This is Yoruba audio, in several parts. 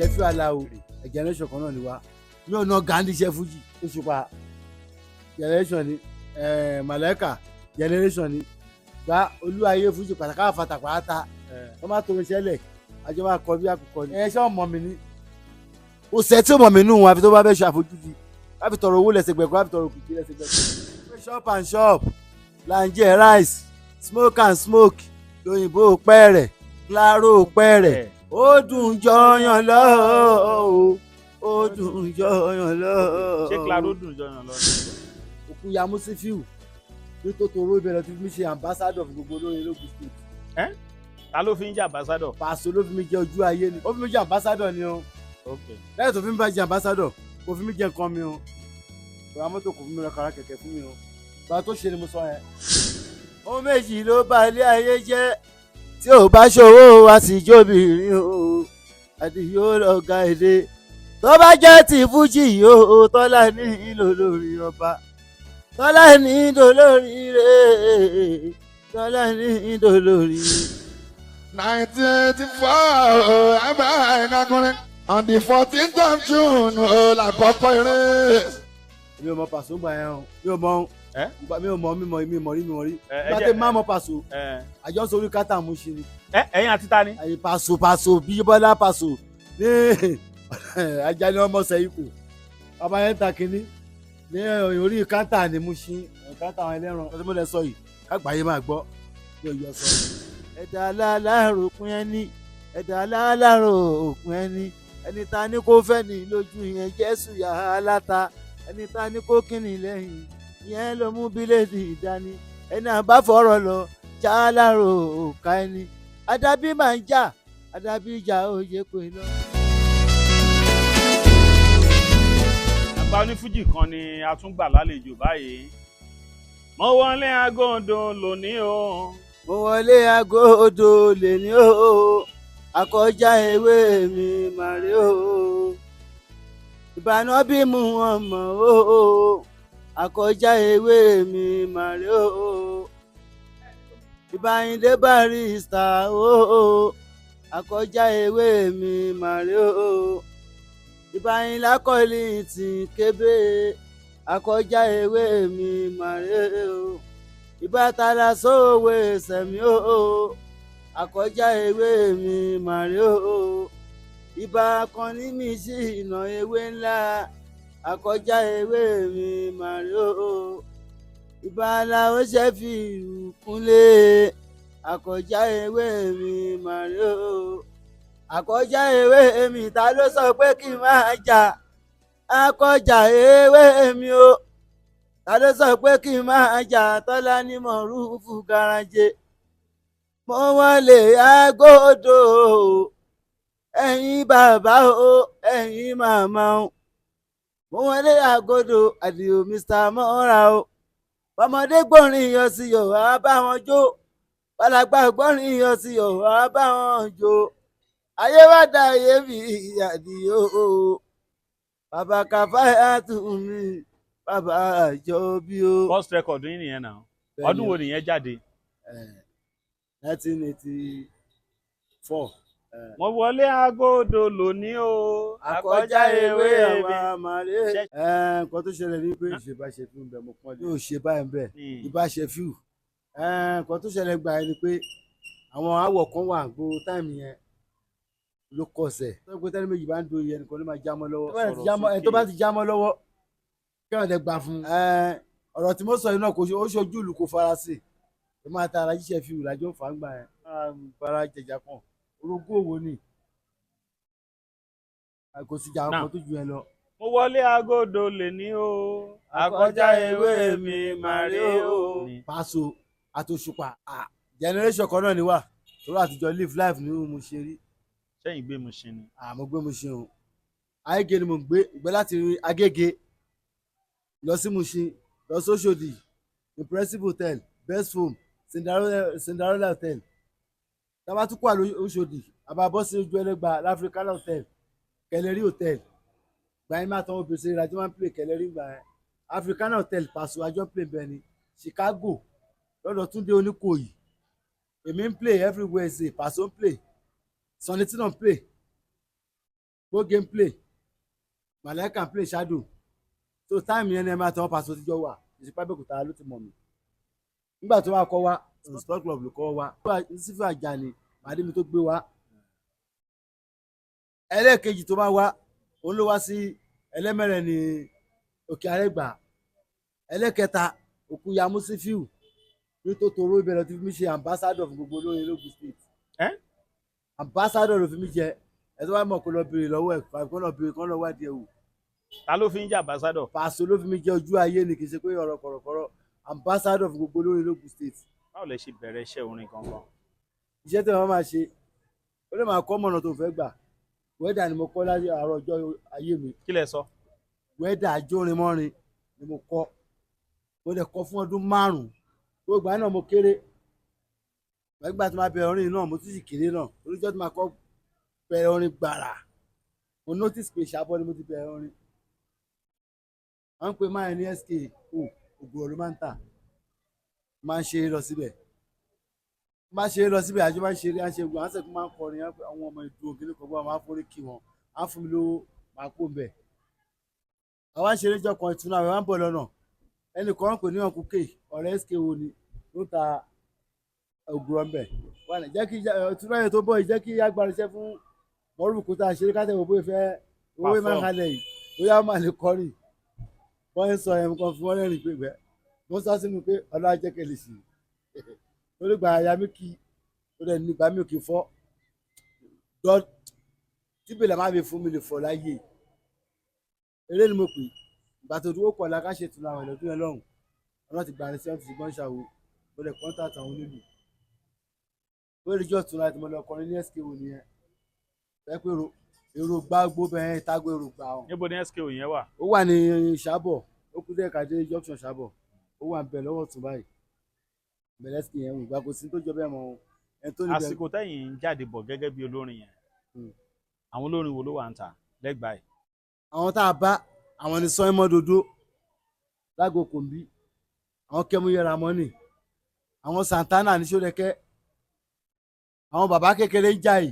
Ṣẹ́fí Aláwo generation kan náà ni wá mi ò ná Gandhi iṣẹ́ Fújì Òṣùpá generation ni Màláíkà generation ni gba Olúwayé Fújì pàtàkì àfàtàpàtà wọ́n máa tó iṣẹ́ lẹ̀ àjọ máa kọ bí àkùkọ ni ṣé ọmọ mi ni ó ṣe tí ọmọ mi nù wọn àfi tó bá fẹ́ ṣe àfojúdi láfi tọrọ owó lẹ́sẹ̀gbẹ̀kọ́ láfi tọrọ òkìkí lẹ́sẹ̀gbẹ̀kọ́ shop and shop lanje rice smoke and smoke lóyìnbó pẹ́ẹ̀rẹ̀ claro pẹ́ẹ̀rẹ̀ ó dùn jọyàn lọ ó dùn jọyàn lọ. ṣé claro dùn jọyàn lọ. òkú ya Musifiu ní tòtòrò ìbẹ̀rẹ̀ tó fi mí ṣe ambassador fún gbogbo olórin lókun state. ta ló fi ń jẹ́ ambassador. Paso ló fi mí jẹ ojú ayé ni ó fi mí jẹ ambassador ni o. lẹ́yìn tó fi mí bá jẹ ambassador kò fi mí jẹ nǹkan mi o ìwà mọ́tò kò fi mí rẹ̀ kára kẹ̀kẹ́ fún mi o bá tó ṣe ni mo sọ yẹn. ohun méjì ló bà ilé ayé jẹ́ tí ò bá ṣòwò wá sí jóbìnrin o àdìyó lọ́gà èdè tó bá jẹ́ ti Fújì o Tọ́lá ní ìlò lórí ọba Tọ́lá ní ìlò lórí rẹ̀ Tọ́lá ní ìlò lórí. 1984 ẹ̀bẹ̀ ìnákùnrin on the 14th of June làkọ́kọ́ eré. mi ò mọ Paso gbà yẹn o mi ò mọ mi ò mọ mi mọ rí gbàdé má mọ Paso àjọ sórí Kanta Mushin ni. ẹ̀yin àti ta ni. àyè Paso Bíyọ́lá Paso ní Ajani ọmọ sẹ́yìnkù ọba yẹn ta kínní ní orí Kanta ní Mushin Kanta àwọn ẹlẹ́ran ọdún mọ́lẹ̀ sọ yìí kágbáyé máa gbọ́ ní òye ọ̀sán. ẹ̀dá aláàlárò pín ẹni ẹ̀dá aláàlárò òpin ẹni ẹni ta ni kò fẹ́ ní lójú yẹn Jésù yà á láta ẹni ta ni kò kíni lẹ́yìn ìyẹn ló mú bíléèdì ìdání ẹni àbá fọ̀rọ̀ lọ já lárò òkà ẹni àdàbí máa ń jà àdàbí ìjà òye pé lọ. àgbà onífújì kan ni a tún gbà lálejò báyìí. mo wọlé agodo lónìí o. mo wọlé agodo lónìí o akọjá ewé mi màrí o ìbànú bí mu ọmọ o akọjá ewé mi màrí o ìbáyìndé barista o akọjá ewé mi màrí o ìbáyìnlá kọ́lì tì kébé akọjá ewé mi màrí o ìbátala sóòwe sẹ̀mí o akọjá ewé mi màrí o ìbá kan ní mi sí ìnà ewé ńlá akọjá ewé mi màrí o ìbá làwọn ṣe fi ìrùkúnlé akọjá ewé mi màrí o akọjá ewé mi ta ló sọ pé kí n máa jà akọjá ewé mi o ta ló sọ pé kí n máa jà Tọ́lá ní Morufu garaje mo wọlé agodo ẹ̀yin bàbá o ẹ̀yin màmá o mo wọlé agodo àdìo Mr. Mọ́ra o ọmọdé gbọ́rin yọ sí yọ̀ á bá wọn jó balàgbà gbọ́rin yọ sí yọ̀ á bá wọn jó ayé wá dá ayé bí àdìo o bàbá Kàfáyà tù mí bàbá àjọ bí o. first record yín nìyẹn náà ọdún wo nìyẹn jáde. 1984. mo wọlé agodo lónìí o àkọjá ewé àwọn àmàlẹ́. nǹkan tó ṣẹlẹ̀ ní pé ìṣèbáṣe fún bẹ́ẹ̀ mo pọ́n lé. yóò ṣe báyìí bẹ́ẹ̀ ìbáṣe fíù. nǹkan tó ṣẹlẹ̀ gbà yẹn ni pé àwọn àwọ̀ kan wà gbogbo táìmù yẹn ló kọsẹ̀. tó ń pẹ́ tẹ́lẹ̀ méjì bá ń do iye nìkan ló máa já mọ́ lọ́wọ́. tó bá ti já mọ́ lọ́wọ́ kí wọ́n dẹ̀ gbà fún un. ọ̀rọ̀ tí mo sọ yìí náà kò ṣojú ìlú kò fara sí i máa ta ara jíṣẹ́ fíù lájọ́ fàǹgbà yẹn fara jẹjà kan orogún òwò ni kò sí jà ọkọ tó ju ẹ lọ. mo wọlé agodo lè ní o àkọjá ewé mi màrí o. Paso àtòṣùpá generation kan náà ni wà torí àtijọ́ live life ni mo ṣe rí. sẹ́yìn gbé Mushin ni. mo gbé Mushin o Agége ni mo gbé láti Agége lọ sí Mushin lọ sí Òṣòdì Impressive Hotel Best Foam Cinderella Hotel tábà tún kó àlọ Òṣòdì àbábọ́ sí ojú ẹlẹ́gbà l'African Hotel Kẹlẹ́rí Hotel gbàyìn máa tán obìnrin ṣe ìrìnàjò máa ń play Kẹlẹ́rí gbà yẹn African Hotel Paso àjọ play bẹ́ẹ̀ ni Chicago lọ́dọ̀ Túndé Oníkòyí èmi ń play every Wednesday Paso ń play Sunday tí náà ń play go gameplay Malaika play shadow so time yẹn ni ẹ máa tẹ wọn Paso tíjọ wà ìsìnkú Abẹ́òkúta ló ti mọ̀ mí nígbà tó wá kọ́ wa sport club ló kọ́ wa sífù Àjàní màdé mi tó gbé wa ẹlẹ́ẹ̀kejì tó bá wá òun ló wá sí ẹlẹ́mẹ̀rẹ̀ ní Òkè Àrẹ́gbà ẹlẹ́ẹ̀kẹta Òkúya Músífíù ní tó toró ìbẹ̀rẹ̀ tó fi mí ṣe ambassador fún gbogbo olórin lógùn state ambassador ló fi mí jẹ ẹ tó bá mọ̀ kó lọ béèrè lọ́wọ́ ẹ̀ kó lọ béèrè kó lọ wádìí ẹ̀ wò. ta ló fi ń jẹ́ ambassador. Paso ló fi mí jẹ ojú ayé ni kì í ṣe pé ọ̀rọ̀ kọ̀rọ̀kọ̀rọ̀ ambassador fún gbogbo olórin lógùn state. báwo lẹ ṣe bẹ̀rẹ̀ iṣẹ́ orin gangan. iṣẹ́ tí wọ́n máa ṣe ó lè máa kọ́ mọ̀nà tó fẹ́ gbà wẹ́dà ni mo kọ́ láyé àárọ̀ ọjọ́ ayé mi. kí lẹ sọ. wẹ́dà ajórin mọ́rin ni mo kọ́ mo dẹ̀ kọ́ fún ọdún 5 gbogbo àná mo kéré nígbà tí mo bẹ̀rẹ̀ orin náà mo tún sì kéré náà oríjọ́ tí mo kọ́ bẹ̀rẹ̀ orin gbàrà mo notice pé Ìṣàbọ̀ ni mo ti bẹ̀rẹ̀ orin wọ́n ń pe máa ní SK ògùrọ̀ ló máa ń tà máa ń ṣe é lọ síbẹ̀ máa ṣe é lọ síbẹ̀ àjọ máa ń ṣe eré àṣẹ gbọ́n àṣẹ tó máa ń kọrin àwọn ọmọ ìdúró kìnìún kan bọ́ máa ń forí kí wọn á fún mi lówó máa kó bẹ̀ àwa ń ṣe eré jọkàn ìtúná àwọn ń bọ̀ lọ́nà ẹnìkan ń pè ní ọkùnkè ọ̀rẹ́ SK wo ni ló ta ògùrọ̀ ń bẹ̀ wà ní jẹ́ kí ìtúná yẹn tó bọ̀ yìí jẹ́ kí agbárisẹ́ fún Morufu tá a ṣe é kátẹ́ òbó ìfẹ́ owó máa ń halẹ̀ yìí bóyá ó máa lè kọrin wọ́n ń sọ ẹ̀mú kan fún wọn lẹ́rìn pé bẹ́ẹ̀ mo sọ sínú pé ọlọ́wà jẹ́ kẹ́lẹ́ sí i lórí ìgbà àyà mi kì í lórí ẹni ìgbà mi ò kì í fọ́ tíbìlà máa fi fún mi lè fọ́ láyé eré ni mo pè ìgbà tó dúró pọ̀ láká ṣe ìtura àwọn ẹlẹ́dún yẹn lọ́hùn ọlọ́run ti gbà ní sẹ́wọ́n ti ṣùgbọ́n ṣàwò mo lè kọ́ńtàtì àwọn onílù lórí ìjọ ìtura tí mo lọ kọrin ní SK wo nìyẹn fẹ́ pé èrò gbàgbó bẹ́ẹ̀ tágbó èrò gbà ọ́. níbo ni SK yẹn wà. ó wà ní Ìṣàbọ̀ ó kú dé kàdé junction Ìṣàbọ̀ ó wà bẹ̀ lọ́wọ́ tún báyìí bẹ̀rẹ̀ SK yẹn wò gbàgbó sí tó jọ bẹ́ẹ̀ mọ́ ẹni tó ní bẹ́ẹ̀. àsìkò tẹ́yìn ń jáde bọ̀ gẹ́gẹ́ bí olórin yẹn àwọn olórin wo ló wà ń ta lẹ́gbàá yìí. àwọn tá a bá àwọn ní Sọ́yìnmọ́ Dodo lágbo Kòmbí àwọn Kẹ́múyẹ́ra mọ́nì àwọn Santana ní Ṣódẹkẹ́ àwọn bàbá kékeré ń jà yìí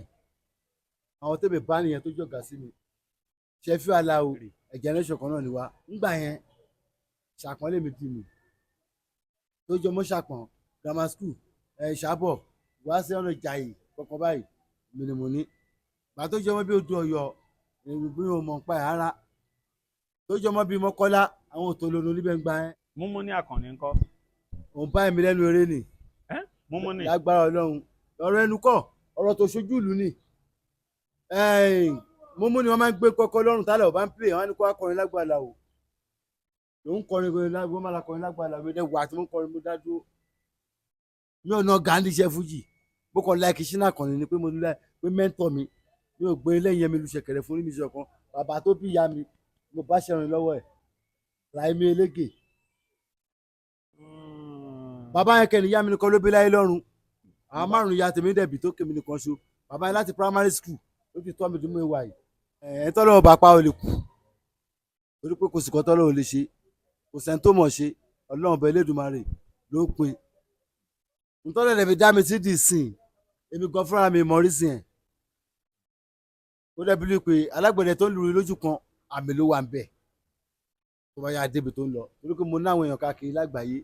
àwọn tẹ́bẹ̀ bá nìyẹn tó jọ̀gá sí mi Ṣẹ́fí Aláwo ẹ̀jẹ̀ nation kan náà ni wá ńgbà yẹn Ṣàpọ́n lèmi dì mí tó jọmọ́ Ṣàpọ́n grammar school Ìṣàbọ̀ wá sí ọ̀nà ìjàyè kọ̀ọ̀kan báyìí mìnìmù ní gbà tó jọmọ́ bí Odò Ọ̀yọ́ bí wọn mọ̀ nípa ẹ̀ rárá tó jọmọ́ bí Mọ́kọ́lá àwọn òtò lónìí oníbẹ̀ ń gba ẹ́. Múmú ní Àkànní ńkọ́. òun bá ẹ̀mí lẹ́nu eré nì. Múmú ní. lágbára Ọlọ́run ọ̀rọ̀ ẹnu kọ́ ọ̀rọ̀ tó ṣojú ìlú ni. Múmú ni wọ́n máa ń gbé kọ́kọ́ lọ́rùn tálẹ̀ ọ̀ bá ń pè wọ́n á ní kó akọrin lágbàlá o. lòun kọrin wọ́n máa la kọrin lágbàlá o ẹ̀dẹ̀ wà tí wọ́n kọrin mo dá dúró. mi ò ná Gandhi iṣẹ́ fújì bó kọ́ láìkí Ṣínà Àkànní ni pé mo nílẹ̀ pé mẹ́ńtọ̀ mi mi ò gbé lẹ́yìn ẹ̀mí lu ṣẹ̀kẹ̀rẹ̀ fún níbi ìṣọ̀kan bàbá tó bí ìyá mi mo bá ṣẹ̀rìn lọ́wọ́ ẹ̀ Láìmí Eléke. bàbá yẹn kẹ́ni ìyá mi nìkan ló bí láyé lọ́run àwọn márùn-ún ìyá tèmi dẹ̀bi tó kémi nìkan ṣo bàbá yẹn láti primary school ló fi tọ́ mi dùn mọ́ ìwà yìí ẹ̀ tọ́lọ́wọ́ bá pa ò lè kú torí pé kò sì kọ́ tọ́lọ́wọ́ lè ṣe kò sẹ́ni tó mọ̀ ṣe Ọlọ́run ọba Elédùmarè ló pin ntọ́lẹ̀ rẹ̀ fi dá mi sí di sìn èmi gan fúnra mi mọ̀ rí sìn ẹ̀ ó dẹ́bi lè pé alágbẹ̀dẹ tó ń lùrì lójú kan àmì ló wà ń bẹ̀ tó bá yá débi tó ń lọ torí pé mo ní àwọn èèyàn káàkiri lágbàáyé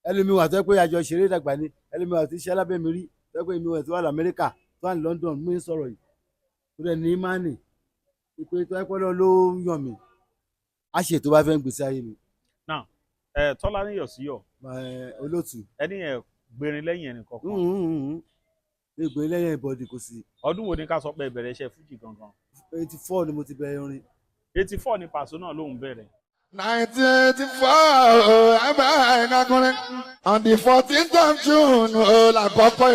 ẹlòmíì wà tó yẹ pé àjọ ìṣeré ìdàgbà ni ẹlòmíì wà tó ṣe alábẹ́ mi rí tó yẹ pé èmi wà tó wà lamẹ́ríkà tó wà ní London mú sọ̀rọ̀ yìí tó dẹ̀ ní ìmánì ìpè tó yẹ pé ló ń yàn mí á ṣe tó bá fẹ́ ń gbèsè ayé mi. now Tọ́lá ní Yọ̀síyọ̀ olóòtú ẹni ẹ̀ gbèrin lẹ́yìn ẹnì kọ̀ọ̀kan. ní ìgbèrin lẹ́yìn ìbọ̀dì kò sí. ọdún wo ni ká sọ pé ìbẹ̀rẹ̀ iṣẹ́ fújì gangan. 84 ni mo ti bẹ̀rẹ̀ orin. 84 ni Paso náà lòun bẹ̀rẹ̀. 1984 ẹ̀bẹ̀ ẹ̀ńkàkùnrin on the 14th of June làkọ́kọ́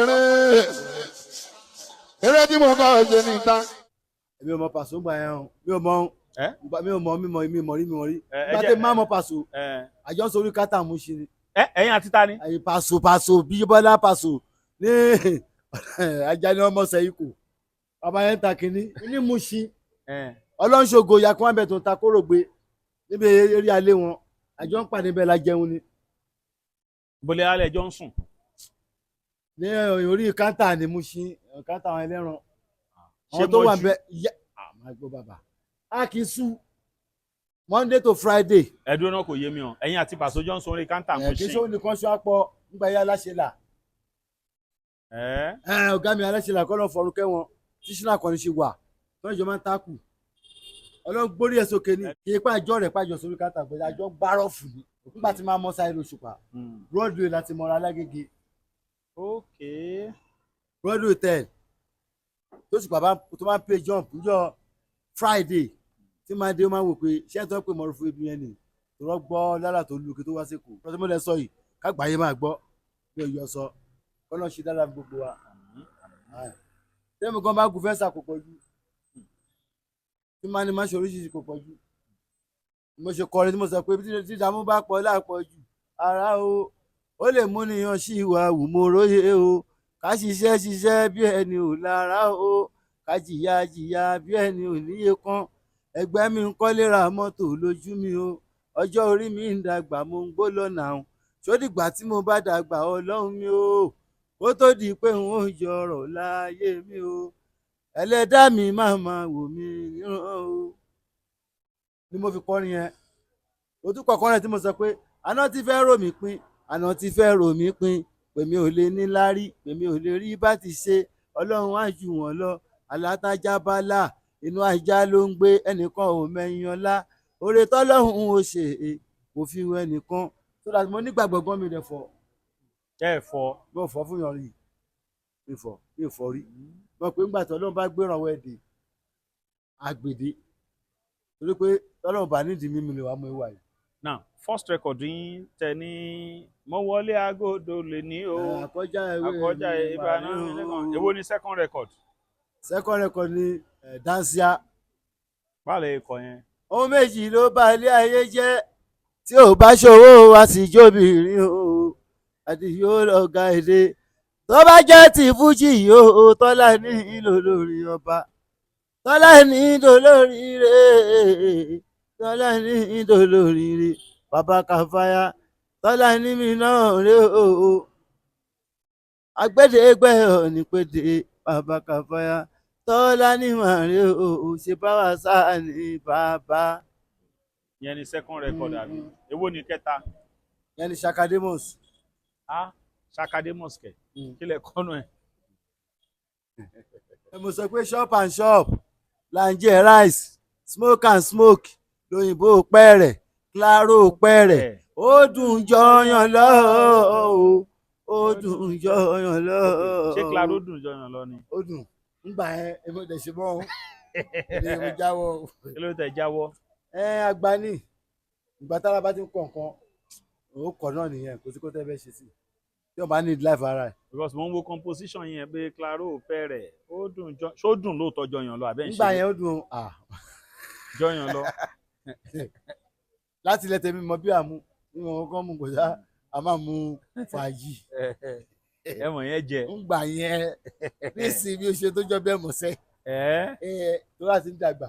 eré tí mo kọ́ ṣe níta. èmi ò mọ Paso gbà yẹn o mi ò mọ rí bá tẹ má mọ Paso àjọ ń sori Kanta Mushin ni. ẹ̀yin àti ta ni. Paso Bíyíbọ́lá Paso ní Ajani ọmọ sẹ́yìnkù bàbá yẹn ta kínní ní Mushin ọlọ́nṣogo yakun abẹ tó ń ta kórògbé níbi eré alẹ́ wọn àjọ ń pàdé bẹ́ẹ̀ la jẹun ni. bọ́lẹ̀ alẹ́ jọ ń sùn. ní orí Kanta ní Mushin Kanta àwọn ẹlẹ́ran àwọn tó wà ń bẹ máa gbọ́ bàbá a kì í sùn Monday to Friday. ẹ̀dùn náà kò yé mi o ẹ̀yin àti Paso Johnson orí Kanta Mushin. kì í ṣe òun nìkan ṣọ́ àpọ̀ nígbà yá aláṣẹlà. ọ̀gá mi aláṣẹlà kọ́ lọ́ọ́ fọ̀rùn kẹ́wọn tí ṣínà kan ní ṣe wà tó ìjọ máa ń tákù ọlọ́run gbórí ẹ̀ sókè ní kí ipa àjọ rẹ̀ pàjọ sórí Kanta pẹ̀lú àjọ gbárọ̀ fún mi nígbà tí máa mọ́ sáyé lóṣùpá Broadway láti mọ́ra lágége. Broadway hotel tó ṣùpá tó máa ń pay jump níjọ́ Friday tí máa dé ó máa wò pé ṣé ẹ̀ tó ń pè Morufu ibi yẹn ni tòrọ gbọ́ lára tó lu kí tó wá sí kù lọ́sọ̀ mọ́lẹ̀ sọ yìí kágbáyé máa gbọ́ bí òye ọsọ kọ́nà ṣe dára gbogbo wa. tẹ́mi kan bá gùn fẹ́sà kò pọ̀jù tí máa ní má ṣe oríṣiríṣi kò pọ̀jù mo ṣe kọrin tí mo sọ pé tí ìdààmú bá pọ̀ láàpọ̀jù ara o ó lè mú níyan sí ìwà wù mo róye o ká ṣiṣẹ́ bí ẹni ò lára o ká jìyà bí ẹni ò níye kan ẹgbẹ́ mi ń kọ́lé ra mọ́tò lójú mi o ọjọ́ orí mi ń dàgbà mo ń gbó lọ́nà àwọn ṣódìgbà tí mo bá dàgbà ọlọ́run mi o kó tó di pé n ó yọrọ̀ láyé mi o ẹlẹ́dàá mi máa wò mí níran o ni mo fi kọrin yẹn o tún kọ̀ọ̀kan rẹ̀ tí mo sọ pé àná ti fẹ́ rò mí pin àná ti fẹ́ rò mí pin pèmí ò lè ní lárí pèmí ò lè rí bá ti ṣe ọlọ́run á jù wọ́n lọ alátájá bá là inú ajá ló ń gbé ẹnìkan ò mẹ́yìn ọlá oore tọ́lọ́hún ò ṣe kò fi wọ ẹnìkan tó dàtí mo nígbàgbọ́ gan mi rẹ̀ fọ́. mo fọ́ fún yan rí mi fọ́ rí mo pé ńgbà tí ọlọ́run bá gbérànwọ́ ẹ̀dẹ̀ àgbèdè torí pé ọlọ́run bá nídìí mímu lè wá mú ìwà yìí. now first record yín tẹ ní mo wọlé agodo lè ní o àkọjá ìbànú èwo ni second record. second record ni Dansia. báàlẹ̀ ikọ̀ yẹn. ohun méjì ló bá ilé ayé jẹ́ tí ò bá ṣòwò wá sí jóbìnrin o àti yóò lọ́ga èdè tó bá jẹ́ ti Fújì yóò Tọ́lá ní ìlò lórí ọba Tọ́lá ní ìlò lórí rẹ̀ Tọ́lá ní ìlò lórí rẹ̀ bàbá Kàfáyà Tọ́lá ní mi náà rẹ̀ o agbẹ́dẹ́gbẹ́ ọ̀nì pété bàbá Kàfáyà Tọ́lá ní màrí o ṣe bá wà sáà ní bàbá. Yẹn ni second record àbí èwo ni kẹta. Yẹn ni Shakademus. Shakademus kẹ kílẹ̀ kọ́nù ẹ̀. mo sọ pé shop and shop là ń jẹ rice smoke and smoke lóyìnbó pẹ́rẹ̀ claro pẹ́rẹ̀ ó dùn jọyàn lọ ó dùn jọyàn lọ. ṣé claro dùn jọyàn lọ ni. ó dùn ngbà yẹn èmi ò dẹ̀ ṣe mọ́ ẹ mo jáwọ́. kí ló tẹ jáwọ́. àgbà ní ìgbà tára bá ti ń kọ̀ nǹkan ó kọ̀ náà nìyẹn kò sí kó tẹ́ fẹ́ ṣe sí tí wọ́n bá need life ara ẹ̀. because mo ń wo composition yẹn pé claro pẹ̀rẹ̀ ó dùn ṣó dùn lóòótọ́ jọyàn lọ àbẹ́ ń ṣe. nígbà yẹn ó dùn jọyàn lọ. láti ilẹ̀ tèmi mọ bí àmú nínú ọkọ mú kò sá a máa mú fàájì. ẹmọ yẹn jẹ. nígbà yẹn nísìnyí bí o ṣe tó jọ bẹ́ẹ̀ mọ̀ sẹ́. tó bá ti ń dàgbà.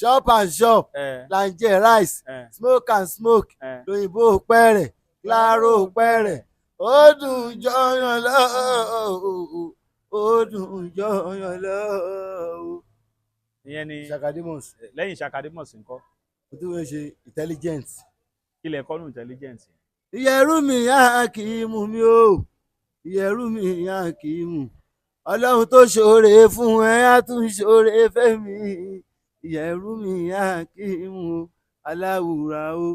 shop and shop là ń jẹ rice smoke and smoke lóyìnbó pẹ̀rẹ̀ claro pẹ̀rẹ̀ ó dùn jọyàn lọ ó dùn jọyàn lọ. ìyẹn ni Shakademus. lẹ́yìn Shakademus ńkọ́. o tún wọ́n ṣe intelligent. ilẹ̀ kọ́nù intelligent. ìyẹ̀rú mi yá kì í mú mi o ìyẹ̀rú mi yá kì í mú ọlọ́run tó ṣoore fún ẹ á tún ṣoore fẹ́mi ìyẹ̀rú mi yá kì í mú aláwùrà o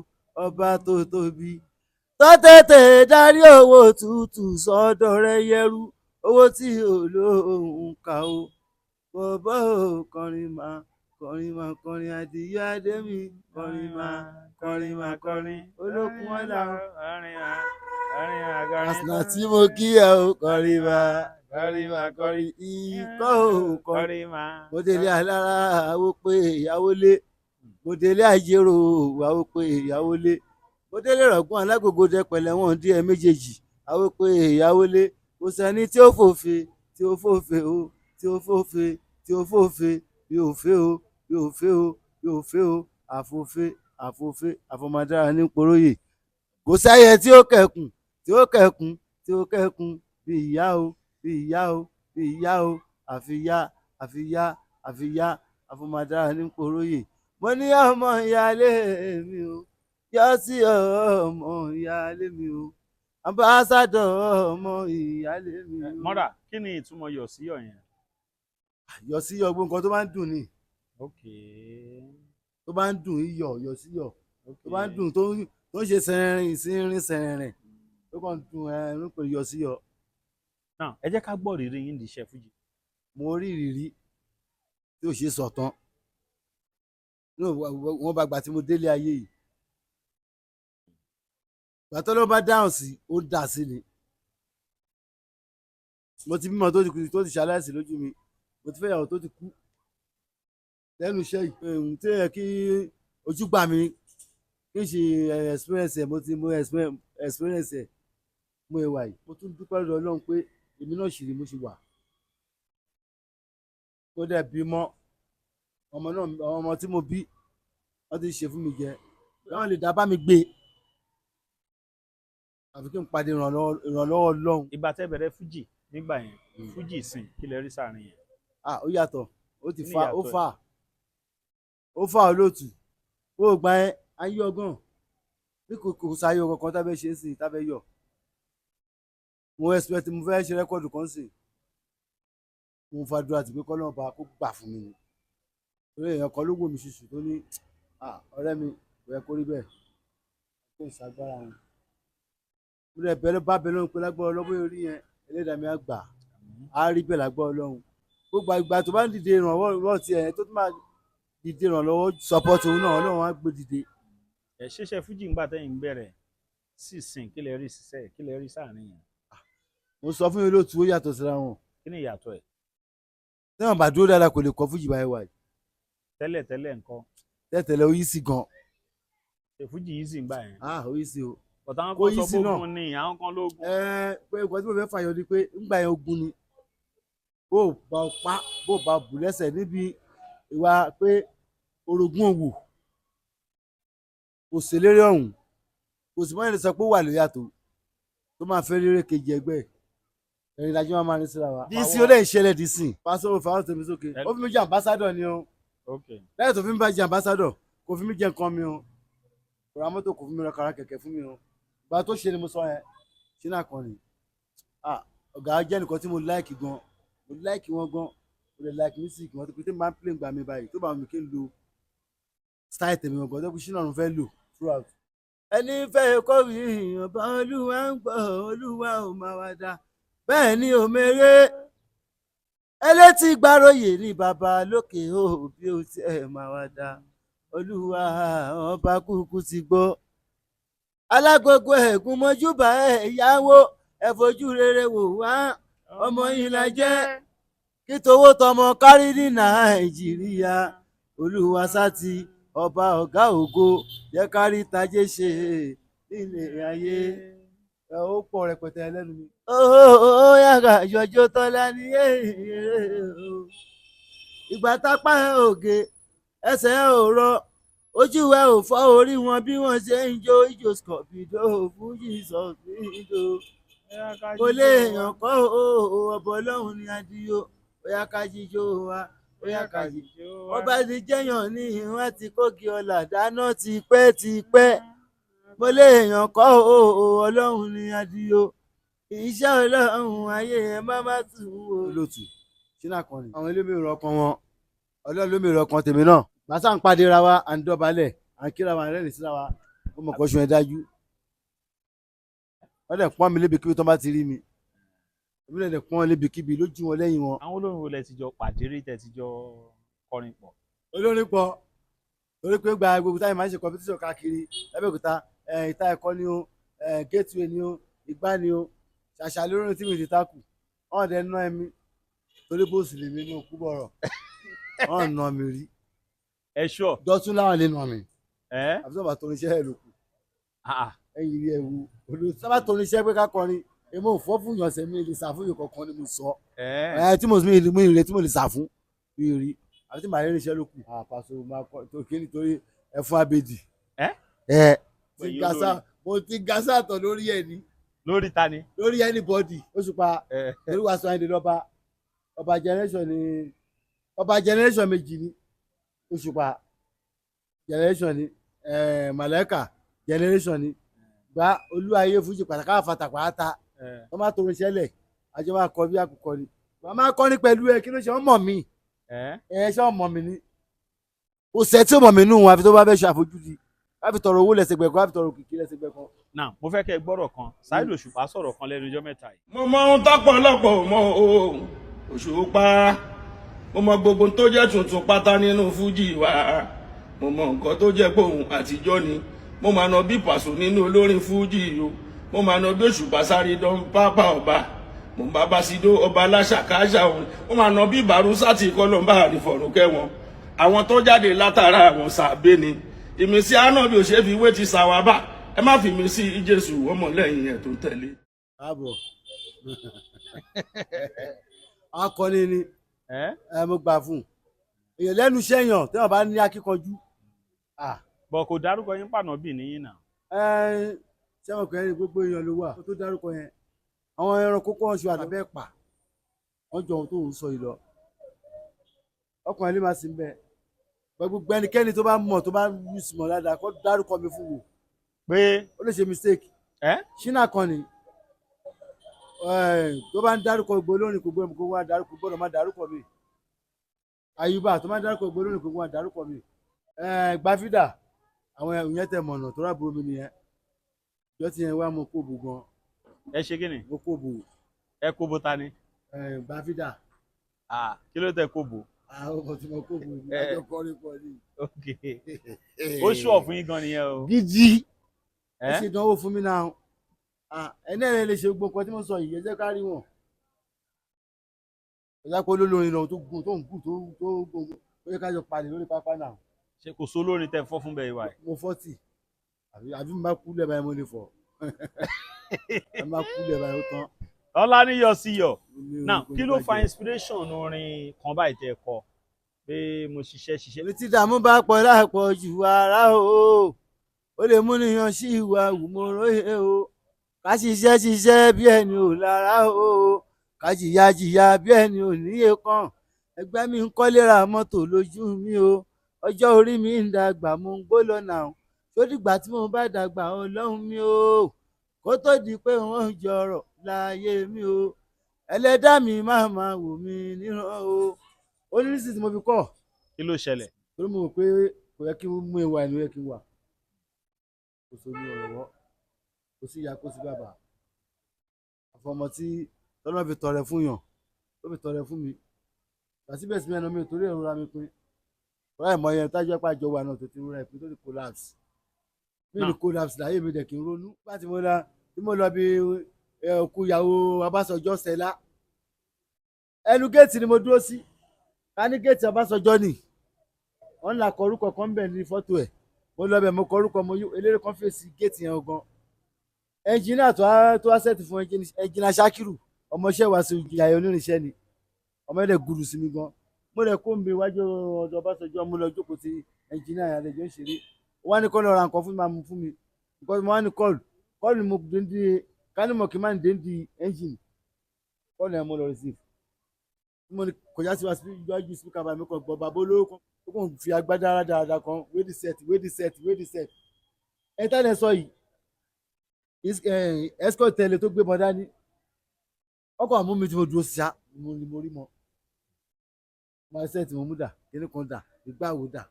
ọba tó tóbi tó tètè darí owó tútù sọ́dọ̀ rẹ yẹrú owó tí olóhùn kà o bọ́bọ́ kọrin máa kọrin adìyẹ adémi kọrin máa kọrin olókun ọ̀la àsìnà tí mo kí ẹ o kọrin máa kọrin ikọ́ o kọrin mo délé alára àwọ̀ pé ìyàwó lé mo délé àjèrò àwọ̀ pé ìyàwó lé mo délé rọ̀gùn alágbègbè dẹ pẹ̀lẹ́ wọn díẹ̀ méjèèjì àwọ̀ pé ìyàwó lé kò sẹ́ni tí ó fòfè o tí ó fòfè bí ò fẹ́ o yóò fẹ́ o àfòfé àfọmọdára ní poróyè kò sáyẹ tí ó kẹkùn bí ìyá o àfiyá àfiyá àfọmọdára ní poróyè mo ní ọmọ ìyáálé mi o yọ sí ọmọ ìyáálé mi o ambassadọ ọmọ ìyáálé mi o. mọ́ra kí ni ìtumọ̀ yọ̀ sí yọ̀ yẹn. yọ sí yọ gbogbo nǹkan tó bá ń dùn ni tó bá ń dùn iyọ̀ yọ sí yọ tó bá ń dùn tó ń ṣe sẹ̀rẹ̀rìn ìsínrín sẹ̀rẹ̀rìn tó kàn ń dùn ẹnu pé yọ sí yọ. náà ẹ jẹ́ ká gbọ́ rírí yín di iṣẹ́ fújì. mo rí ìrírí tí ò ṣe sọ̀tàn wọ́n bá gbà tí mo délé ayé yìí gbà tó ló bá dáhùn sí ó dà sí ni mo ti bímọ tó ti ṣaláìsí lójú mi mo ti fẹ́yàwó tó ti kú lẹ́nu iṣẹ́ yìí tí yẹ kí ojú gbà mí kí n ṣe experience ẹ̀ mo ti mo experience ẹ̀ mo ìwà yìí mo tún dúpẹ́ lọ́dọ̀ Ọlọ́run pé èmi náà ṣì rí mo ṣe wà tó dẹ̀ bímọ ọmọ tí mo bí wọ́n ti ṣe fún mi jẹ wọ́n lè dá bá mi gbé àfi kí n pàdé ìrànlọ́wọ́ Ọlọ́run. ìgbà tẹ́ bẹ̀rẹ̀ fújì nígbà yẹn fújì sìn kí lẹ rí sáàrin yẹn. ó yàtọ̀ ó ti fa ó fà olóòtú ó gbà ẹ́ ayé ọgàn bí kò sáyé ọkọ̀ kan tábẹ́ ṣe é sìn tábẹ́ yọ mo expect mo fẹ́ ṣe rẹ́kọ̀dù kan sìn mo fàdúrà tí pé kọ́ náà bá kó gbà fún mi ni torí èèyàn kan ló wò mí ṣùṣù tó ní ọ̀rẹ́ mi kò yẹ kó rí bẹ́ẹ̀ kó ìṣàgbára wọn mo rẹ̀ bẹ́ẹ̀ ló bá bẹ́ẹ̀ lóhun pé lágbára ọlọ́wọ́ orí yẹn ẹlẹ́dàá mi á gbà á rí bẹ́ẹ̀ lágbára Ọlọ́run gbogbo ìgbà tó bá ń dìde ìrànlọ́wọ́ ti ẹ̀ tó tún máa dìde ìrànlọ́wọ́ support òun náà Ọlọ́run á gbé dìde. ẹ ṣiṣẹ́ fújì ńgbà tẹ́yìn bẹ̀rẹ̀ sì sìn kí lẹ rí ṣiṣẹ́ kí lẹ rí sáàrin yẹn. mo sọ fún yín lóòtú ó yàtọ̀ síra wọn. kí ni ìyàtọ̀ ẹ̀. tẹ́wọ̀n bá dúró dáadáa kò lè kọ́ fújì báyìí wáyé. tẹ́lẹ̀ ńkọ́. tẹ́lẹ̀ ó yí sí gan. ṣe fújì yìí sì ń gbà yẹn. ó yí sí o. bọ̀tà àwọn kan sọ bógun ni àwọn kan lógun. pé nǹkan tí mo fẹ́ fàyọ ni pé ńgbà yẹn ogun ni bó bá pa bó bá bù lẹ́sẹ̀ níbi ìwà pé orogún òwò kò ṣèlérí ọ̀hún kò sì mọ́ni lè sọ pé ó wà lórí àtò tó máa fẹ́ rere kejì ẹgbẹ́ ẹ̀rìn ìdájọ́ máa ní síra wa. dc ó lè ṣẹlẹ̀ dc pásọ òfin àwọn tèmi sókè ó fi mí jẹ ambassador ni o lẹ́yìn tó fi mí bá jẹ ambassador kò fi mí jẹ nǹkan mi o kò ra mọ́tò kò fi mí ra kàrà kẹ̀kẹ́ fún mi o ìgbà tó ṣe ni mo sọ yẹn ṣé náà kàn ní ọ̀gá jẹ́ nìkan tí mo láìkì gan mo láìkì wọn gan mo lè láìkì music wọn tó pété máa ń play gbà mí báyìí tó bá mi kí n lo style tèmi wọn gan tó kú sínú ọ̀run fẹ́ lò throughout. ẹni fẹ́ kọ́wé ọba olúwa ń gbọ́ olúwa ò máa wá dá bẹ́ẹ̀ ni òmèrè ẹlẹ́tì gbàròyè ní bàbá lókè ó bí ó tiẹ̀ máa wá dá olúwa ọba kúkú ti gbọ́ alágogo ẹ̀gún mọ́júbà ẹ̀yáwó ẹ fojú rere wò wá ọmọ yìí la jẹ́ kí towó tọmọ kárí ní Nàìjíríà olúwa sátì ọba ọ̀gá ògo jẹ́ kárí tajé ṣe nílé ayé ẹ ó pọ̀ rẹpẹtẹ lẹ́nu mi. ó yàgà yọjọ́ tọ́lá ní ìgbà tápá ògè ẹsẹ̀ ò rọ ojú ẹ ò fọ́ orí wọn bí wọ́n ṣe ń jó ijó scorpido fújì sọ̀fìdó kò lè yàn kọ́ ọ̀bọ̀ ọlọ́run ní adìyó bóyá ká jíjó wa bóyá ká jíjó wa. ọba ti jẹ́yàn ní ìwọ́n ti kógi ọ̀là dáná tipẹ́ mo lè yàn kọ́ ọlọ́run ní adìyó iṣẹ́ ọlọ́run ayé ẹ má tù ú. olóòtú sínú àkànní àwọn ilé mi rọ ọkàn wọn ọlọ́run ló mi rọ ọkàn tèmi náà màsà ń pàdé ra wa à ń dọ̀bálẹ̀ à ń kíra wa à ń rẹ́rìn síra wa ó mọ̀ kọ́ ṣun ẹ̀ dájú wọ́n dẹ̀ pọ́n mi lébi-kíbi tó bá ti rí mi èmi lè pọ́n lébi-kíbi lójú wọn lẹ́yìn wọn. àwọn olórin wo lẹ ti jọ pàdé rí tẹ ti jọ kọrin pọ̀. olórin pọ̀ torí pé gba gbogbo táyì máa ń ṣe competition káàkiri Abẹ́òkúta ìta ẹ̀kọ́ ni o gateway ni o ìgbà ni o ṣàṣà lórí tí mi ti takù wọ́n dẹ̀ ná ẹ̀mí torí bóòsì lèmi ní òkú bọ̀rọ̀ wọ́n ná mi rí. ẹ ṣọ. dọ́tún láwọn lè nà mí. àbí sọ́ba tó ní iṣẹ́ ẹ̀ ló kù. ẹ̀yìn rí ẹ̀wù olóòtú sábà tó ní iṣẹ́ pé ká kọrin èmi ò fọ́ fún ìyànṣẹ́ mi lè sà fún ìyàn kankan ni mo sọ. tí mo ìrìn tí mo lè sà fún mi rí àbí tí màá rí iṣẹ́ ló kù. àpàṣọ máa kọ tó kí nítorí ẹ̀fún abèdì. mo ti gásà tọ̀ lórí ẹ̀ ní. lórí ta ni. lórí anybody Òṣùpá torí wàá sọ àyìndé lọ́ba ọba generation ni ọba generation méjì ni Òṣùpá generation ni Màlẹ́kà generation ni gba olúwayé fújì pàtàkì àfàtà pàtà wọ́n máa torin ṣẹlẹ̀ àjọ máa kọ bí àkùkọ ni wọ́n máa kọ́ ní pẹ̀lú ẹ kí ló ṣe wọ́n mọ̀ mí ṣé wọ́n mọ̀ mí ni kò sẹ́ tí ó mọ̀ mí nù wọn àfi tó bá fẹ́ ṣe àfojúdi láfi tọrọ owó lẹ́sẹ̀ gbẹ̀kan láfi tọrọ òkìkí lẹ́sẹ̀ gbẹ̀kan. náà mo fẹ́ kẹ́ ẹ gbọ́rọ̀ kan Saheed Òṣùpá sọ̀rọ̀ kan lẹ́nu ọjọ́ mẹ́ta yìí. mo mọ ohun tọ́pọ̀lọpọ̀ mọ Òṣùpá mo mọ gbogbo tó jẹ́ tuntun pátá nínú fújì wa mo mọ nǹkan tó jẹ́ pohùn àtijọ́ ni mo máa nà bí Pàṣọ nínú olórin fújì o mo máa nà bí Òṣùpá sáré dán pápá ọba mo bá Bàṣídó ọba aláṣàkáṣà òun mo máa nà bí Bàrúsátì kọlọmbà àrífọ̀rùnkẹ́ wọn àwọn tó jáde látara àwọn sàbẹ ni ìmísí ànábì ò ṣe fi wé ti sàwábà ẹ má fi mí sí Jésù ọmọlẹ́yìn ẹ̀ tó tẹ̀lé. káàbọ̀ akọni ni mo gbà fún èèyàn lẹ́nu sẹ́yàn tí wọ́n bá ní akíkanjú. bọ̀ kò dárúkọ yín pànàbì níyìn náà. sẹ́wọ̀n kan ní gbogbo èèyàn ló wà tó dárúkọ yẹn àwọn ẹranko kọ́ ọ̀ṣun àdàbẹ́ pa wọ́n jọ ohun tó ń sọ yìí lọ ọkùnrin lè má sí bẹ́ẹ̀ gbogbo ẹnikẹ́ni tó bá mọ̀ tó bá yù sí mọ̀ dáadáa kó dárúkọ mi fún wò pé ó lè ṣe mistake ṣínà kan ni tó bá ń dárúkọ gbogbo olórin kò gbọ́dọ̀ kó wá dárúkọ gbọ́dọ̀ má dárúkọ mi Àyùbá tó má dárúkọ gbogbo olórin kò gbọ́dọ̀ má dárúkọ mi Gbàfídà àwọn ìyẹn tẹ mọ̀nà tó rábùrú mi nìyẹn ìjọ ti yẹn wá mo kó bò gan. ẹ ṣe kí ni. mo kó bò. ẹ kó bò ta ni. Gbàfídà. kí ló tẹ kó bò. ọkọ̀ tí mo kó bò ní ọjọ́ kọrin pọ̀ ní. ok ó ṣùọ̀ fún yín gan nìyẹn o. gidi ẹ ṣe ìdánwò fún mi náà ẹni ẹ̀rẹ́ lè ṣe gbogbo nǹkan tí mo sọ yìí ẹ jẹ́ ká rí wọn. ìyá pé olólórin lọ tó gùn tó ń gùn tó gbogbo ó yẹ ká jọ palẹ̀ lórí pápá náà. ṣé kò sólórin tẹ fọ́ fún bẹ́ẹ̀ wá. mo 40 àbí mo bá kú lẹ́ẹ̀ báyìí mo lè fọ̀ ẹ má kú lẹ́ẹ̀ báyìí ó tán. ọlá níyọ sí yọ now kí ló fa inspiration orin kan báyìí tẹ kọ pé mo ṣiṣẹ́. ní tí dààmú bá pọ̀ láàpọ̀ jù ara o ó lè mú níyan sí ìwà wùmọ̀rọ̀ o ká ṣiṣẹ́ bí ẹni ò lára o ká jìyà bí ẹni ò níye kan ẹgbẹ́ mi ń kọ́lé ra mọ́tò lójú mi o ọjọ́ orí mi ń dàgbà mo ń gbó lọ́nà o tó dìgbà tí mo bá dàgbà ọlọ́run mi o kó tó di pé wọ́n ń jọrọ̀ láyé mi o ẹlẹ́dàá mi máa wò mí níran o ó ní nísìsiyìí tí mo fi kọ́. kí ló ṣẹlẹ̀. torí mo rò pé kò yẹ kí n mú ìwà ìlú yẹ kí n wà kò sómi ọ̀rọ̀wọ́ kò sí ìyá kò sí bàbá àfọmọ tí tọ́lọ́ fi tọrẹ fún yàn tó fi tọrẹ fún mi síbẹ̀síbẹ̀ ẹnu mi torí ìrora mi pé ọ̀rá ìmọ̀ yẹn tájú ẹ̀pá ìjọ wà náà tó ti rúra ìpín tó ti collapse mi ní collapse láyé mi dẹ̀ kí n ronú bá ti mo lọ bí òkú ìyàwó Ọbásanjọ́ Stella ẹnu géètì ni mo dúró sí ká ní géètì Ọbásanjọ́ nì wọ́n ń la kọ orúkọ kan bẹ̀ ní fọ́tò ẹ̀ mo lọ bẹ̀ mo kọ orúkọ mo eléré kan fèsì géètì yẹn gan ẹnjìnà tó wá sẹ́ẹ̀tì fún ẹnjìnà Ṣakiru ọmọọṣẹ́ wa sí ìyàyẹ onírinṣẹ́ ni ọmọ ẹ̀dẹ̀ gùrù sí mi gan mo rẹ̀ kó mi iwájú ọ̀dọ̀ Ọbásanjọ́ mo lọ jókòó sí ẹnjìnà àlejò ń ṣeré wọ́n á ní kọ́ lọ ra nǹkan fún mi máa mú fún mi because mo wá ní kọ́ọ̀lù mo déndé kánìmọ̀ kí n má ní déndé ẹ́ńjìnì kọ́ọ̀lù ẹ̀ mo lọ receive mo ní kọjá sí wa iwájú speaker bá mi kàn gbọ́ bàbá olówó kan ó kàn fi agbádá dáadáa kan wé the set ẹ̀ tá ẹ̀ sọ yìí escort tẹ̀lé tó gbé mọ́ dání ọkọ̀ àmú mi tí mo dúró sí mo rí mọ́ máa ṣẹ́ẹ̀tì mo mú dà kíní kan dà ìgbà wo dà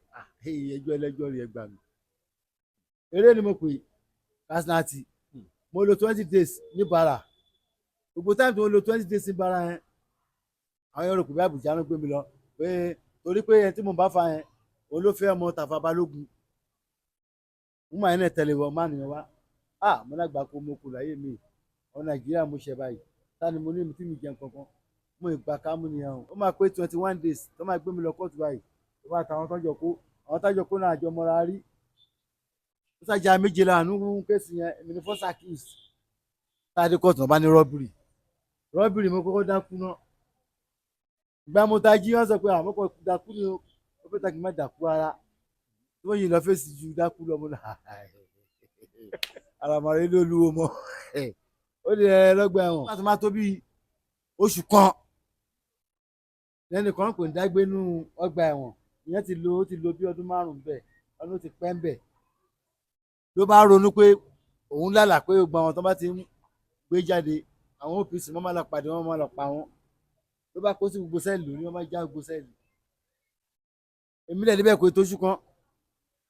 ẹjọ́ ẹlẹ́jọ́ rí ẹgbà mi eré ni mo pè kásínàtì mo lò 20 days ní bara gbogbo táìmù tí mo lò 20 days ní bara yẹn àwọn yòókù bí Àbújá ló gbé mi lọ pé torí pé ẹni tí mo bá fa yẹn òun ló fẹ́ ọmọ Tàfà Balógun mo máa ń tẹ̀lé wọn máa nìyẹn wá mo lágbà kó mo kù láyé mi ọ Nàìjíríà mo ṣe báyìí tani mo ní mi tí mi jẹun kankan mo ìgbà ká mú nìyẹn o ó máa pé 21 days tó máa gbé mi lọ kóòtù báyìí tó bá tàwọn tọ́jọ́ kó náà àjọ mọ́ra rí ó ṣàjà méje láàánú kéèsì yẹn èmi ní first accused táàdé kóòtù náà bá ní rọ́bìrì mo kọ́kọ́ dákú náà ìgbà mo ta jí wọ́n sọ pé àmọ́kọ̀ dákú ni ó fẹ́ tàkì má dákú ara tí wọ́n yìí lọ fèsì ju dákú lọ mo náà àràmàrè ló lu ọmọ ó lè lọ́gbà ẹ̀wọ̀n láti máa tó bí oṣù kan lẹ́nìkan kò ń dágbé nú ọgbà ẹ̀wọ̀n ìyẹn ó ti lo bí ọdún 5 bẹ́ẹ̀ ọdún ti pẹ́ ń bẹ̀ ló bá ronú pé òun lálàá pé gbogbo àwọn tó bá ti ń gbé jáde àwọn OPC wọ́n máa lọ pàdé wọn máa lọ pa wọn ló bá kó sí gbogbo sẹ́ẹ̀lì lórí wọ́n máa já gbogbo sẹ́ẹ̀lì èmi lẹ̀ níbẹ̀ kó tóṣù kan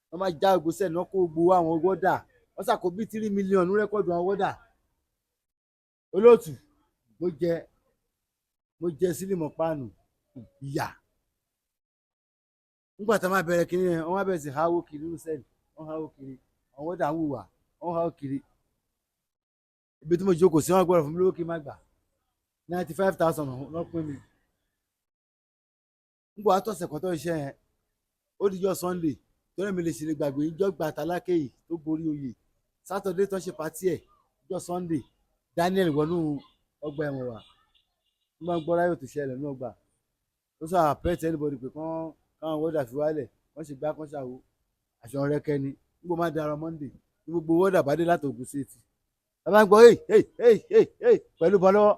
wọ́n máa já gbogbo sẹ́ẹ̀lì wọ́n kó gbogbo àwọn wọ́dà wọ́n ṣàkó bí 3 mílíọ̀nù rẹ́kọ̀dù àwọn wọ́dà olóòtú mo jẹ sílímọ̀ páànù ìyà nígbà tá a máa bẹ̀rẹ̀ kiri yẹn wọ́n máa bẹ̀rẹ̀ sí háwó kiri nínú sẹ́ẹ̀lì wọ́n háwó kiri àwọn wọ́dà ń hùwà wọ́n háwó kiri ibi tí mo jókòó sí wọn gbọ́dọ̀ fún mi lówó kí n má gbà 95,000 lọ pín mi nígbà wàá tọ̀sẹ̀ kan tó iṣẹ́ yẹn ó dijọ́ Sunday torí mi lè ṣe lè gbàgbé ìjọ gba Tálákè yìí tó borí oyè Saturday tó ń ṣe pàtí ẹ̀ ìjọ Sunday Daniel wọnú ọgbà ẹ̀wọ̀n wà wọ́n máa ń gbọ́ ráyò tó ṣẹlẹ̀ ní ọgbà ó sọ àpẹ́ẹ̀tì anybody pé káwọn wọ́dà fi wálẹ̀ wọ́n ṣe gbá kán ṣàwó àṣọ rẹ́kẹ́ ni nígbà máa dára Monday ní gbogbo wọ́dà bá dé láti Ògùn State ẹ bá ń gbọ́ hey pẹ̀lú bọ́ lọ́wọ́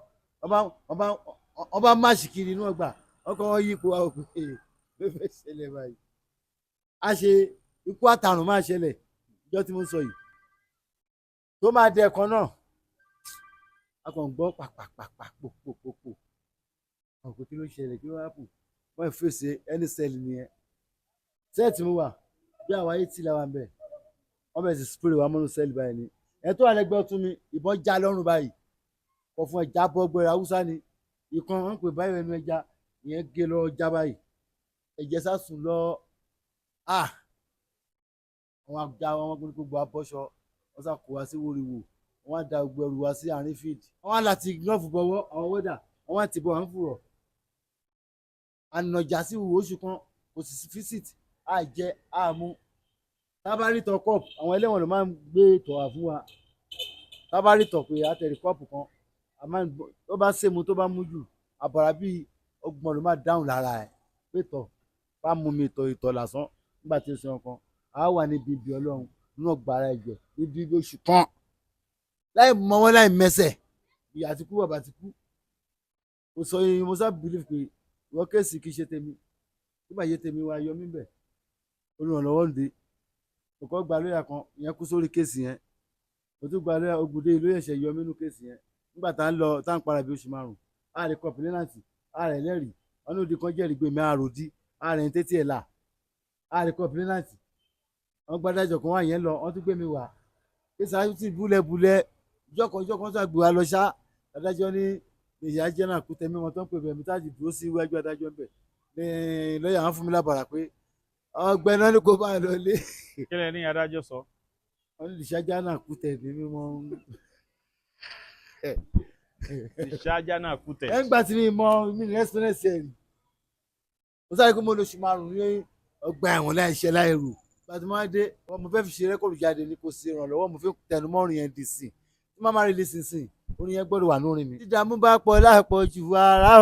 wọ́n bá máàṣì kiri inú ọgbà ọkọ̀ wọn yí ipò àwọn òkè ló fẹ́ ṣẹlẹ̀ báyìí a ṣe ikú àtàrùn máa ṣẹlẹ̀ ìjọ tí mo ń sọ yìí tó máa dẹ ẹ̀kan náà a kàn gbọ́ pàpàpàpà pòpòpòpò àwọn kò kí ló ṣẹlẹ̀ kí ló hápù wọ́n ń fèsì ẹni sẹ́ẹ̀lì nìyẹn sẹ́ẹ̀tì mo wà bí àwa ayé tí làwọn bẹ̀ wọ́n bẹ̀rẹ̀ sí spray wa mọ́nú sẹ́ẹ̀lì báyìí ni ẹ̀ tó wà lẹ́gbẹ̀ẹ́ ọ̀tún mi ìbọn já lọ́rùn báyìí kọ̀ fún ẹja bọ́ gbẹ̀rẹ̀ haúsá ni ìkan wọn pè báyìí ẹnu ẹja ìyẹn gé lọ já báyìí ẹ̀jẹ̀ sásùn lọ àwọn àgbà wọn gbogbo abọ́ṣọ wọ́n sá kó wa sí wòrìwò wọ́n á da gbogbo ẹrù wa sí àárín field wọ́n á láti glove bọ̀wọ́ àwọn wẹ́dà wọ́n á ti bọ̀ wọ́n fùrọ̀ ànàjà sí ìwò oṣù kan kò sì visit àjẹ àmú tábàrítọ̀ cup àwọn ẹlẹ́wọ̀n ló máa ń gbé ìtọ̀ wá fún wa tábàrítọ̀ pé àtẹ̀rí cup kan tó bá sèmu tó bá mú jù àbàrà bíi 30 ló máa dáhùn lára ẹ̀ pé tọ̀ bá mú mi ìtọ̀ lásán nígbà tí ó ṣe ọkàn a wà níbi ibi Ọlọ́run nínú ọgbàrá ẹ̀jẹ̀ níbi oṣù kan láì mọ wọn láì mẹsẹ̀ ìyá ti kú bàbá ti kú mo sọ yìí mo sábà bìlíf pé ìwọ kéèsì kì í ṣe tèmi nígbà yé tèmi wá yọ mí bẹ̀ olùrànlọ́wọ́ ń dé mo kọ́ gba lóyà kan ìyẹn kú sórí kéèsì yẹn mo tún gba lóyà Ògùndé ìlú ẹ̀ṣẹ̀ yọ mí nínú kéèsì yẹn nígbà tá à ń para bí oṣù 5 ààrẹ kọpìlẹ́nàtì ààrẹ ẹlẹ́rìí ọ̀nà òdì kan jẹ́rìí gbé mi àròdì ààrẹ ń tètè ẹ̀ là ààrẹ kọpìlẹ́nàtì wọ́n gbádájọ́ kan wá yẹn lọ wọ́n tún gbé mi wá kéésì àti búlẹ̀búlẹ̀ ìjọkan tó gbé wa lọ ṣá adájọ́ ní ìyá jẹ́ náà kú tẹ̀mí wọn tó ń pè bẹ̀ mí táàjì dúró sí iwájú adájọ́ ń bẹ̀ ní lọ́ọ̀yà wọn fún mi lábàrà pé ọgbẹ́ náà ní kó bá lọ lé. kí lẹ ní adájọ́ sọ. wọ́n ní ìṣájá náà kú tẹ̀mí mímọ́. ìṣájá náà kú tẹ̀. ẹ̀ ń gbà tí mi mọ mi ní ẹ́sìpẹ́rẹ́sì ẹ̀ rí mo sáré kó mo lóṣù 5 ní ọgbà ẹ̀wọ̀n láì ṣe láì rò gbàtí mo dé mo fẹ́ fi ṣe rẹ́kọ̀dù jáde ní kò sí ìrànlọ́wọ́ mo fi tẹnu mọ́ orin yẹn dì sí tí má má rí lísìnsìn orin yẹn gbọ́dọ̀ wà lórin mi. dídàmú bá pọ̀ láàpọ̀ jù ara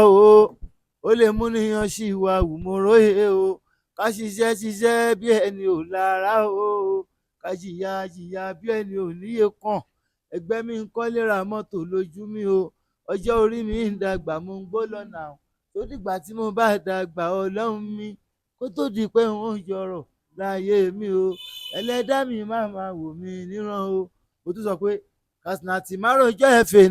ó lè mú níyan sí ìwà wùmọ̀ròyè o ká ṣiṣẹ́ bí ẹni ò lára o ká jìyà bí ẹni ò níye kàn ẹgbẹ́ mi ń kọ́lé ra mọ́tò lójú mi o ọjọ́ orí mi ń dàgbà mo ń gbó lọ́nà tó dìgbà tí mo bá dàgbà Ọlọ́run mi kó tó di pé wọ́n yọrọ̀ láyé mi o ẹlẹ́dàá mi máa wò mí níran o mo tún sọ pé kàsínàtì márojọ́ ẹ̀fẹ̀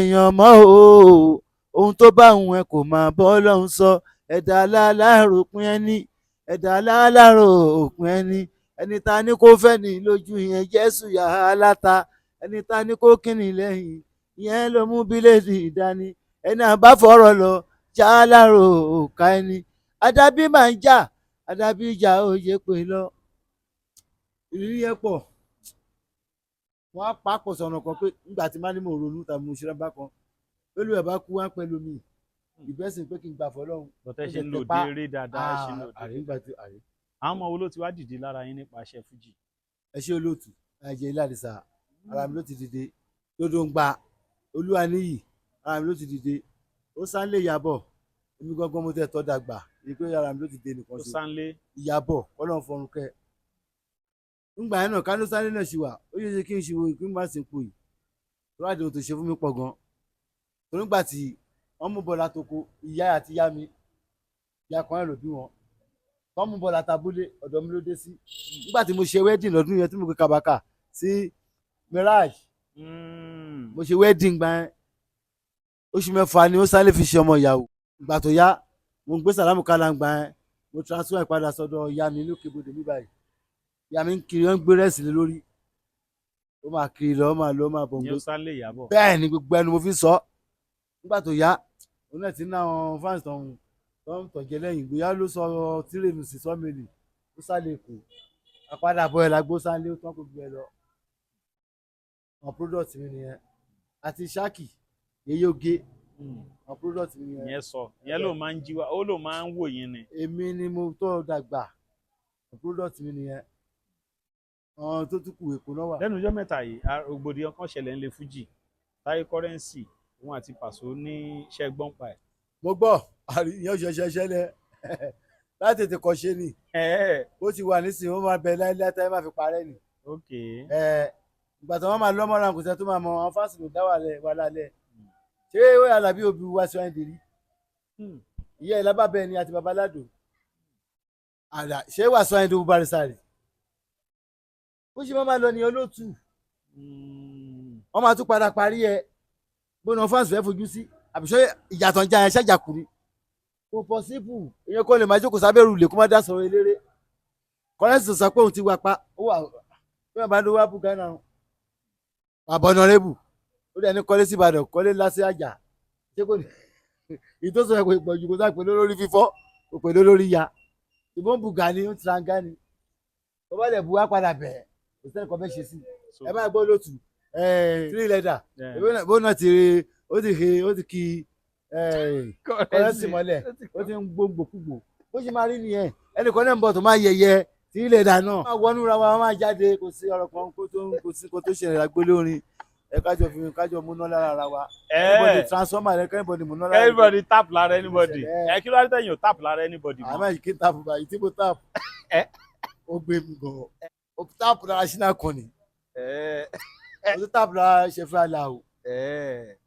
èèyàn mọ́ o ohun tó bá òun ẹ kò máa bọ́ Ọlọ́run sọ ẹ̀dá aláàròpin ẹni ta ní kó fẹ́ ní lójú ìyẹn Jésù yàrá láta ẹni ta ní kó kíni lẹ́yìn ìyẹn ló mú bíléèdì ìdání ẹni àbáfọ̀rọ̀ lọ já láàrò òkà ẹni adábí máa ń jà adábí ìjà òye pé lọ ìrírí yẹn pọ̀ wọ́n á pàápọ̀ sọ̀nà kan pé nígbà tí má ní mo ronú tàbí mo ṣe rábà kan pẹ̀lú ẹ̀ bá kú wá pẹ̀lú mi ìbẹ́sìn pé kí n gbà fọlọ́run. bọ́tẹ́ ṣe ń lò dé eré dáadáa ṣe ń lò dé eré. àwọn ọmọ wo ló ti wá dìde lára yín nípa iṣẹ́ fújì. ẹ ṣe olóòtú àjẹ ilé àdìsá ara mi ló ti dìde lódò ń gba olúwa níyì ara mi ló ti dìde ó sánlé ìyàbọ̀ èmi gangan mo tẹ̀ tọ́ dàgbà èyí pé ara mi ló ti dé nìkan ṣe. ó sánlé ìyàbọ̀ ọlọ́run fọrun kẹ́ ńgbà yẹn náà kánú sánlé náà ṣì wà ó yẹ ṣe kí n ṣe wo ìpín bá sì ń pò yìí tó láti ohun tó ṣe fún mi pọ̀ gan torí ńgbà tí wọ́n mú bọ́ọ̀lù àtòkò ìyá àti ìyá mi ìyá kan ẹ̀ ló bí wọn wọ́n mú bọ́ọ̀lù àtàbúlé ọ̀dọ̀ mi ló dé sí nígbà tí mo ṣe wedding lọ́dún yẹn tí mo gbé kabaka sí Mirage mo ṣe wedding gbà yẹn oṣù mẹ́fà ni ó sáré fi ṣe ọmọ ìyàwó ìgbà tó yá mo ń gbé sàlámù kálá gbà yẹn mo transfer ìpadà sọ́dọ̀ ìyá mi lókè bodè mi báyìí ìyá mi ń kiri ó ń gbé rẹ́sì lé lórí ó máa kiri lọ ó máa lọ ó máa bọ̀ ń gbé bẹ́ẹ̀ ni gbogbo ẹnu mo fi sọ nígbà tó yá òun náà ti ní àwọn fans tó ń tọ̀jẹ́ lẹ́yìn ìgbéyà ló sọ tírèènù sí sọ́mìlì ó sálẹ̀ èkó àpadà bọ̀ ẹ̀ lágbó sálé ó tán gbogbo ẹ̀ lọ àwọn product mi nìyẹn àti Ṣáàkì yeye oge àwọn product mi nìyẹn. ìyẹn sọ ìyẹn ló máa ń jí wa ó ló máa ń wò yín ni. èmi ni mo tó dàgbà àwọn product mi nìyẹn àwọn tó tún kù èkó náà wà. lẹ́nu ọjọ́ mẹ́ta yìí rògbòdìyàn kan ṣẹlẹ̀ ńlẹ̀ Fújì Táyé Currency òun àti Pàṣọ ní ṣẹ́gbọ́n pa ẹ̀. mo gbọ́ àríyàn ṣẹṣẹ ṣẹlẹ̀ láti tètè kọ́ ṣe ni ó ti wà nísìnyí ó máa bẹ láíláí táyé máa fi parẹ́ ni. ìgbà tí wọ́n máa lọ́mọ́ ra kò sẹ́ tó máa mọ àwọn fásitì dá wà lálẹ́ ṣé ó yà lábí òbí wá sí wáyé dèrí ìyá ẹ̀ lábàbẹ́ ni àti babaládò ṣé wà sọ ẹni tó bá rí sáré ó ṣe máa lọ ní olóòtú wọ́n máa tún padà parí ẹ bóná fáǹsì fẹ́ fojú sí àbíṣọ́ ìyàtọ̀ ń já ẹ ṣàjàkùnrin kò pọ̀síbù ìyẹn kò lè máa jókòó sábẹ́rù lè kó má dá sọ̀rọ̀ eléré Currency sọ pé òun ti wá pa ó wà bí wọ́n bá ń lo wá bùkà náà àbọ̀nàrẹ́bù ó dẹ̀ ní kọ́lé sí Ìbàdàn kọ́lé lásì àjà ṣé kò ní ìtòsọ̀ ẹ̀kọ́ ìpọ̀jù kó sáà pé lórí fífọ́ kò pè lórí ya ìbọn bùgà ni ó tiranga ni tó bá lẹ̀ bu wá padà bẹ̀ẹ́ kò sẹ́ni kan fẹ́ ṣe sí ẹ máa gbọ́ lótú 3 leather bó náà ti rí ó ti kí Currency mọ́lẹ̀ ó ti ń gbòǹgbòkúgbò bó ṣe máa rí nìyẹn ẹnìkan náà ń bọ̀ tó máa yẹyẹ 3 leather náà máa wọnú ra wa máa jáde kò sí ọ̀rọ̀ kan kó tó ṣẹlẹ̀ lágbólé orin ẹ kájọ múná lára ara wa everybody transformer rẹ everybody múná lára everybody tap lára anybody ẹ kí ló dé tẹ̀yìn ò tap lára anybody mọ́. àmọ́ ìkí tap báyìí tí mo tap ó gbé mi gan ó tap lára ṣínà kan ni ó tún tap lára ṣẹfẹ́ àlà o.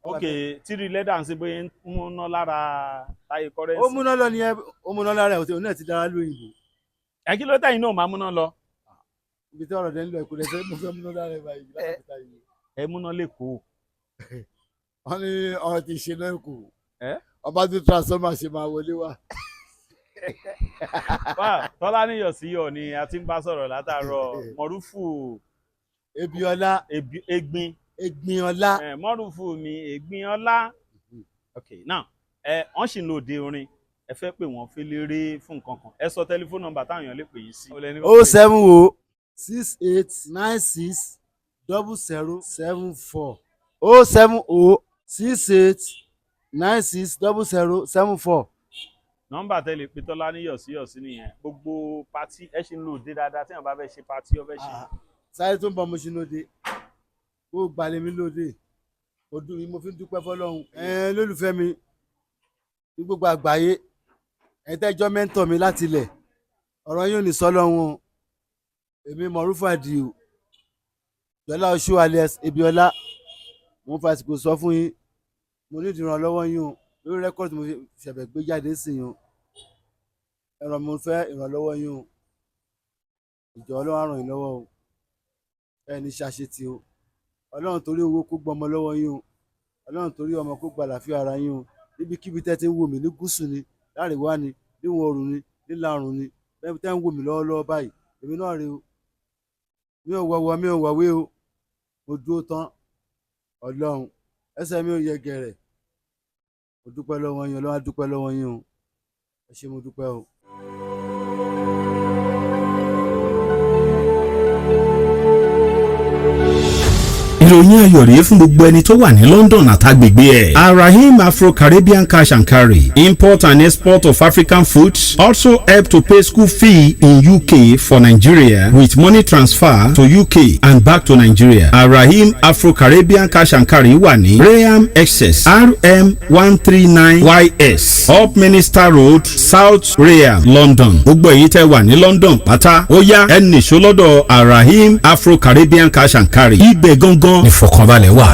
ok 3 leather ń ṣe bóyá ń múná lára Táyé Currency. ó múná lọ nìyẹn ó múná lára ẹ̀ òun náà ti dára lóyìnbó. ẹ kí ló tẹ̀yìn náà máa múná lọ. ibi tí ọ̀rọ̀ dẹ́ ń lọ ẹ̀kọ́ lẹ́sẹ̀ mo fẹ́ múná lára ẹ̀ báyìí láti ta yìí. ẹ múná lẹ́kọ̀ọ́. wọ́n ní ọ̀rọ̀ ti ṣe náà kù ọba tí transformer ṣe máa wọlé wá. Tọ́lá níyọ̀ sí yọ̀ ni a ti ń bá sọ̀rọ̀ látàárọ̀ Morufu Egbinọlá Morufu mi Egbinọlá. ok now wọ́n sì ń lo òde orin ẹ fẹ́ pè wọ́n fẹ́lẹ́rẹ́ fún nǹkan kan ẹ sọ tẹlifóònù nọ́mbà táwọn èèyàn lè pè yín sí. 07068960074 07068960074. nọ́mbà tẹ́lẹ̀ pé Tọ́lá ní yọ̀sí nìyẹn gbogbo pati ẹ ṣì ń lò dé dáadáa tí wọ́n bá fẹ́ ṣe pati ọ fẹ́ ṣe. sáré tó ń bọ̀ mo ṣe lóde ó gbalẹ̀ mi lóde ọdún yìí mo fi ń dúpẹ́ fọlọ́run lólùfẹ́ mi ní gbogbo àgbáyé ẹ̀ẹ́dẹ́jọ́ mẹ́ńtọ̀ mi láti ilẹ̀ ọ̀rọ̀ yóò ní sọ́lọ́run èmi Morufu Àdìo Jọlá Oṣù alias Ebiola mo ń fàsìkò sọ fún yín mo ní ìdìrànlọ́wọ́ yín o lórí rẹ́kọ̀dì mo ṣẹ̀bẹ̀ gbé jáde sí yín o ẹ̀rọ mo fẹ́ ìrànlọ́wọ́ yín o ìjọ Ọlọ́run á ràn yín lọ́wọ́ o ẹ ní ṣàṣetì o Ọlọ́run torí owó kó gbọmọ lọ́wọ́ yín o Ọlọ́run torí ọmọ kó gba àlàáfíà ara yín o níbikíbi tẹ́ ti ń wò mí ní gúúsù ni láríwá ni níwọ̀n oòrùn ni nílà oòrùn ni bẹ́ẹ̀ tẹ́ ń wò mí lọ́wọ́lọ́wọ́ báyìí èmi náà rè o mi ò wọ̀wọ̀ mi ò wọ̀wé o mo dúró tán Ọlọ́run ẹsẹ̀ mi ò yẹ gẹ̀rẹ̀ mo dúpẹ́ lọ́wọ́ yín Ọlọ́run á dúpẹ́ lọ́wọ́ yín o ẹ ṣé mo dúpẹ́ o. ìròyìn ayọ̀ rèé fún gbogbo ẹni tó wà ní London àtàgbègbè ẹ̀. Arahim Afro-Caribbean Cash and Carry import and export of African foods also help to pay school fee in UK for Nigeria with money transfer to UK and back to Nigeria. Arahim Afro-Caribbean Cash and Carry wà ní Graham Excess RM 139YS Up Minister Road South Graham London. gbogbo èyí tẹ́ wà ní London pátá ó yá ẹ nìṣó lọ́dọ̀ Arahim Afro-Caribbean Cash and Carry ibẹ̀ gangan ìfọ̀kànbalẹ̀ wà.